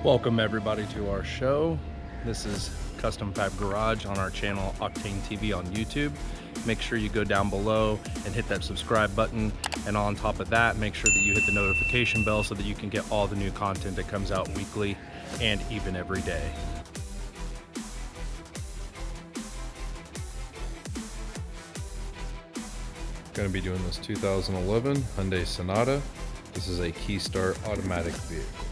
Welcome everybody to our show. This is Custom Fab Garage on our channel Octane TV on YouTube. Make sure you go down below and hit that subscribe button, and on top of that, make sure that you hit the notification bell so that you can get all the new content that comes out weekly and even every day. Going to be doing this 2011 Hyundai Sonata. This is a key start automatic vehicle.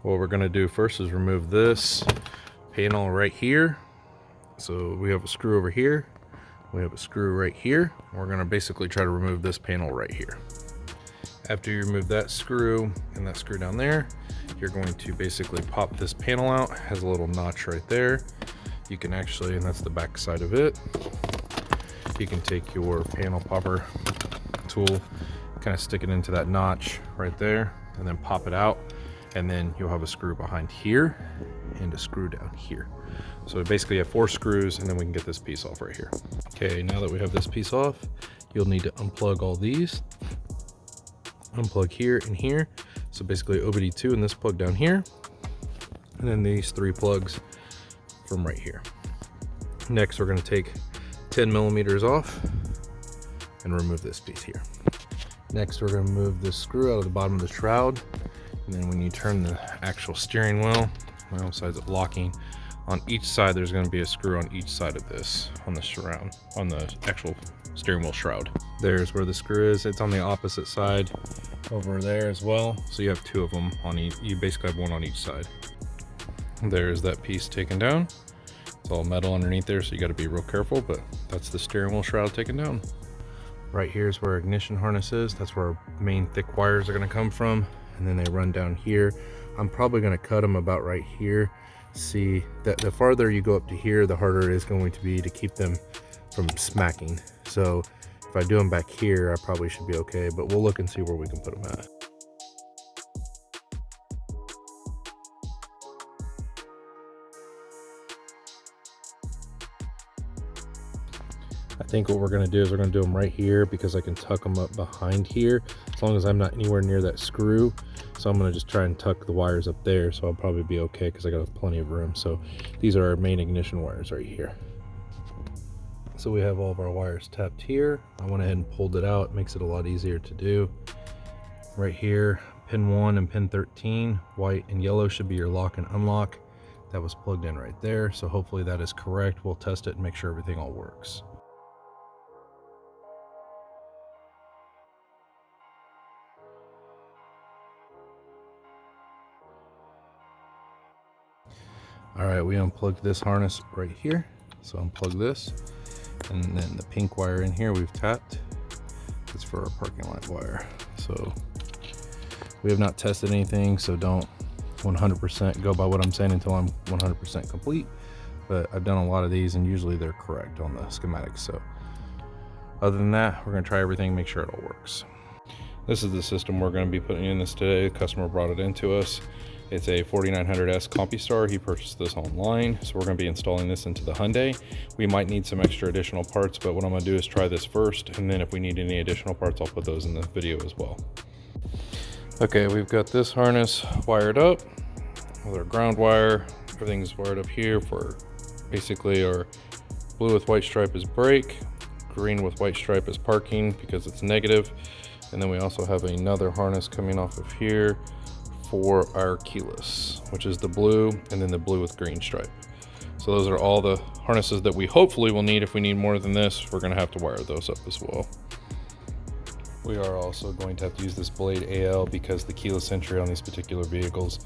What we're going to do first is remove this panel right here. So we have a screw over here, we have a screw right here. We're going to basically try to remove this panel right here. After you remove that screw and that screw down there, you're going to basically pop this panel out. It has a little notch right there. You can actually, and that's the back side of it, you can take your panel popper tool, kind of stick it into that notch right there, and then pop it out. And then you'll have a screw behind here and a screw down here. So basically you have 4 screws, and then we can get this piece off right here. Okay, now that we have this piece off, you'll need to unplug all these. Unplug here and here. So basically OBD2 and this plug down here. And then these 3 plugs from right here. Next, we're gonna take 10 millimeters off and remove this piece here. Next, we're gonna move this screw out of the bottom of the shroud. And then when you turn the actual steering wheel, well, besides it locking, on each side there's going to be a screw on each side of this, on the shroud, on the actual steering wheel shroud. There's where the screw is. It's on the opposite side over there as well. So you have 2 of them on each. You basically have 1 on each side. There's that piece taken down. It's all metal underneath there, so you got to be real careful, but that's the steering wheel shroud taken down. Right here is where our ignition harness is. That's where our main thick wires are going to come from. And then they run down here. I'm probably going to cut them about right here. See that the farther you go up to here, the harder it is going to be to keep them from smacking. So if I do them back here, I probably should be okay, but we'll look and see where we can put them at. I think what we're going to do is we're going to do them right here, because I can tuck them up behind here as long as I'm not anywhere near that screw. So I'm going to just try and tuck the wires up there, so I'll probably be okay because I got plenty of room. So these are our main ignition wires right here. So we have all of our wires tapped here. I went ahead and pulled it out. It makes it a lot easier to do. Right here, pin 1 and pin 13, white and yellow should be your lock and unlock. That was plugged in right there, so hopefully that is correct. We'll test it and make sure everything all works. All right, we unplugged this harness right here. So unplug this, and then the pink wire in here we've tapped. It's for our parking light wire. So we have not tested anything, so don't 100% go by what I'm saying until I'm 100% complete. But I've done a lot of these, and usually they're correct on the schematics. So other than that, we're gonna try everything, make sure it all works. This is the system we're gonna be putting in this today. The customer brought it into us. It's a 4900S Compustar. He purchased this online, so we're going to be installing this into the Hyundai. We might need some extra additional parts, but what I'm going to do is try this first, and then if we need any additional parts, I'll put those in the video as well. Okay, we've got this harness wired up with our ground wire. Everything's wired up here for basically our blue with white stripe is brake, green with white stripe is parking because it's negative. And then we also have another harness coming off of here for our keyless, which is the blue, and then the blue with green stripe. So those are all the harnesses that we hopefully will need. If we need more than this, we're gonna have to wire those up as well. We are also going to have to use this blade AL because the keyless entry on these particular vehicles,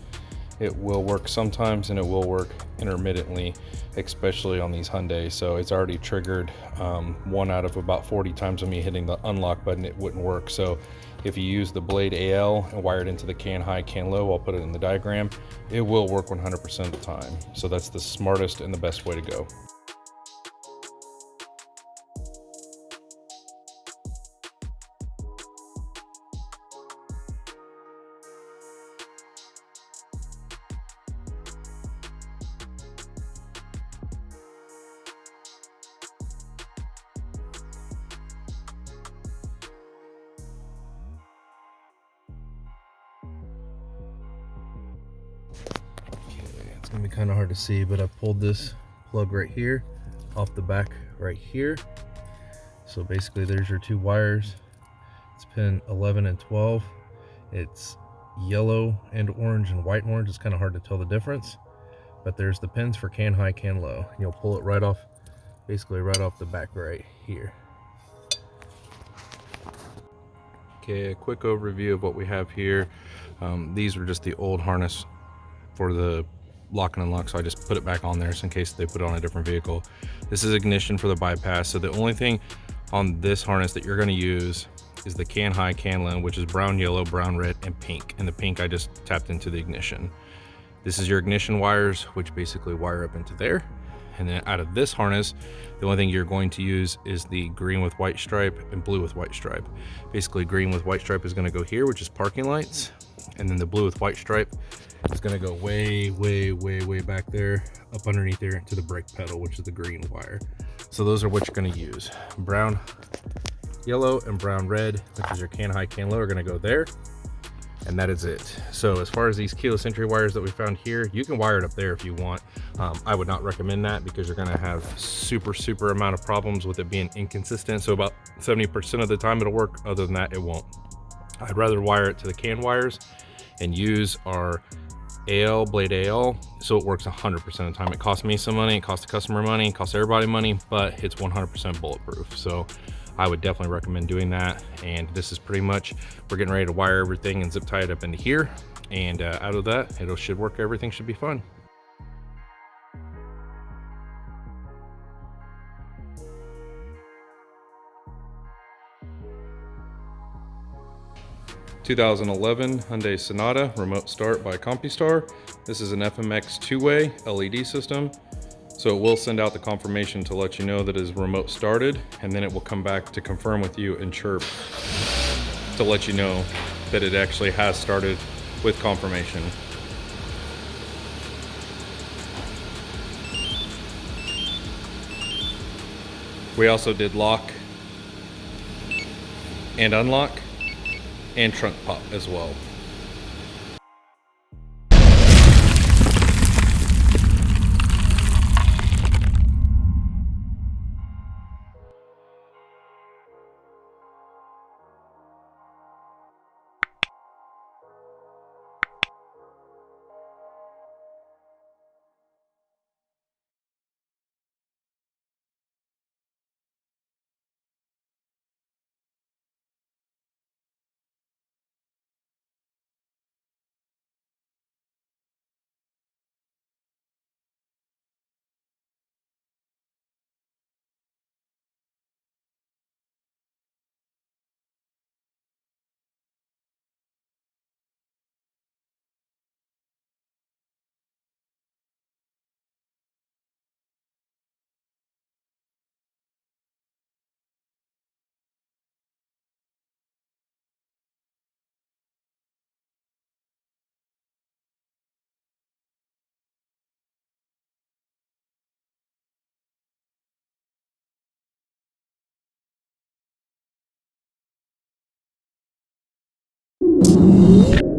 it will work sometimes and it will work intermittently, especially on these Hyundai. So it's already triggered 1 out of about 40 times of me hitting the unlock button, it wouldn't work. So if you use the blade AL and wire it into the can high, can low, I'll put it in the diagram, it will work 100% of the time. So that's the smartest and the best way to go. It's gonna be kind of hard to see, but I pulled this plug right here off the back right here. So basically there's your 2 wires. It's pin 11 and 12. It's yellow and orange and white and orange. It's kind of hard to tell the difference, but there's the pins for can high, can low. And you'll pull it right off, basically right off the back right here. Okay, a quick overview of what we have here. These were just the old harness for the lock and unlock, so I just put it back on there just in case they put it on a different vehicle. This is ignition for the bypass. So the only thing on this harness that you're going to use is the can high, can low, which is brown, yellow, brown, red, and pink. And the pink I just tapped into the ignition. This is your ignition wires, which basically wire up into there. And then out of this harness, the only thing you're going to use is the green with white stripe and blue with white stripe. Basically green with white stripe is going to go here, which is parking lights. And then the blue with white stripe is going to go way back there, up underneath there to the brake pedal, which is the green wire. So those are what you're going to use. Brown, yellow, and brown, red, which is your can high, can low, are going to go there. And that is it. So as far as these keyless entry wires that we found here, you can wire it up there if you want. I would not recommend that because you're going to have super amount of problems with it being inconsistent. So about 70% of the time it'll work. Other than that, it won't. I'd rather wire it to the can wires and use our AL, blade AL, so it works 100% of the time. It costs me some money, it costs the customer money, it costs everybody money, but it's 100% bulletproof. So I would definitely recommend doing that. And this is pretty much, we're getting ready to wire everything and zip tie it up into here. And out of that, it should work. Everything should be fine. (2011) Hyundai Sonata remote start by Compustar. This is an FMX 2-way LED system. So it will send out the confirmation to let you know that it is remote started, and then it will come back to confirm with you and chirp to let you know that it actually has started with confirmation. We also did lock and unlock and trunk pop as well. guys.